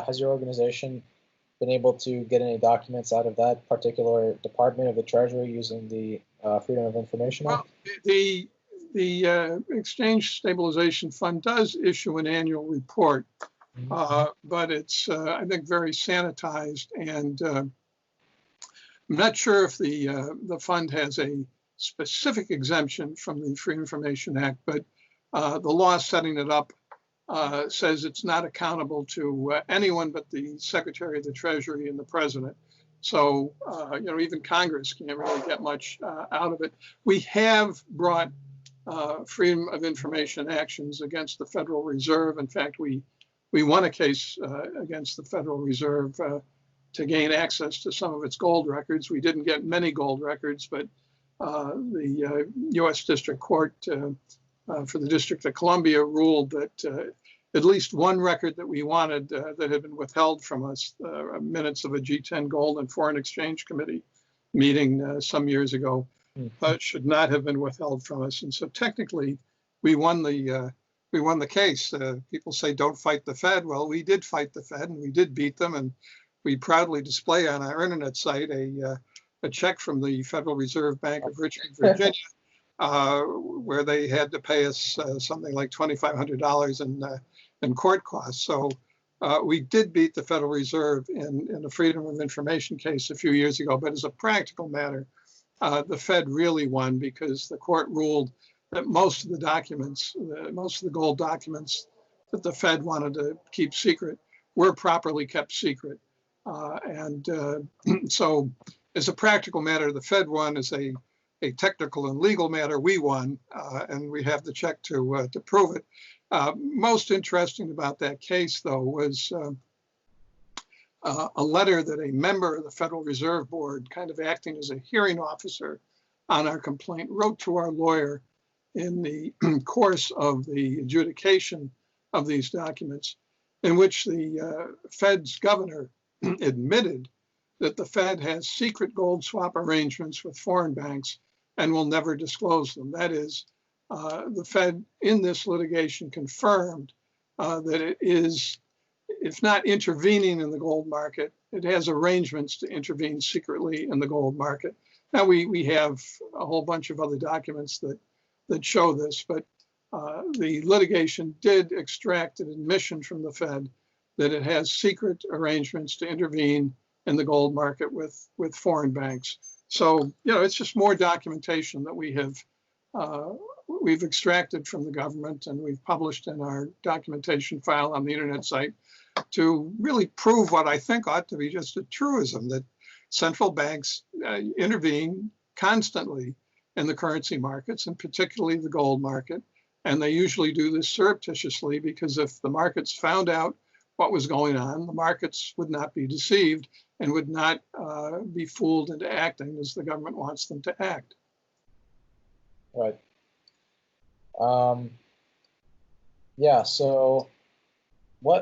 Has your organization been able to get any documents out of that particular department of the Treasury using the Freedom of Information Act? Well, the Exchange Stabilization Fund does issue an annual report, but it's, I think, very sanitized, and I'm not sure if the fund has a specific exemption from the Freedom of Information Act, but the law setting it up says it's not accountable to anyone but the Secretary of the Treasury and the President. So, even Congress can't really get much out of it. We have brought Freedom of Information actions against the Federal Reserve. In fact, we won a case against the Federal Reserve to gain access to some of its gold records. We didn't get many gold records, but the U.S. District Court for the District of Columbia ruled that at least one record that we wanted that had been withheld from us, minutes of a G10 Gold and Foreign Exchange Committee meeting some years ago, should not have been withheld from us. And so technically, we won the case. People say don't fight the Fed. Well, we did fight the Fed, and we did beat them, and we proudly display on our internet site a check from the Federal Reserve Bank of Richmond, Virginia, where they had to pay us something like $2,500 in court costs. So we did beat the Federal Reserve in a Freedom of Information case a few years ago. But as a practical matter, the Fed really won, because the court ruled that most of the documents, most of the gold documents that the Fed wanted to keep secret were properly kept secret. So as a practical matter, the Fed won. As a technical and legal matter, we won, and we have the check to prove it. Most interesting about that case, though, was a letter that a member of the Federal Reserve Board, kind of acting as a hearing officer on our complaint, wrote to our lawyer in the course of the adjudication of these documents, in which the Fed's governor admitted that the Fed has secret gold swap arrangements with foreign banks and will never disclose them. That is, the Fed in this litigation confirmed that it is, if not intervening in the gold market, it has arrangements to intervene secretly in the gold market. Now, we have a whole bunch of other documents that show this, but the litigation did extract an admission from the Fed that it has secret arrangements to intervene in the gold market with foreign banks. So, it's just more documentation that we've extracted from the government, and we've published in our documentation file on the internet site to really prove what I think ought to be just a truism, that central banks intervene constantly in the currency markets, and particularly the gold market. And they usually do this surreptitiously, because if the markets found out what was going on, the markets would not be deceived and would not be fooled into acting as the government wants them to act. Right. Yeah, so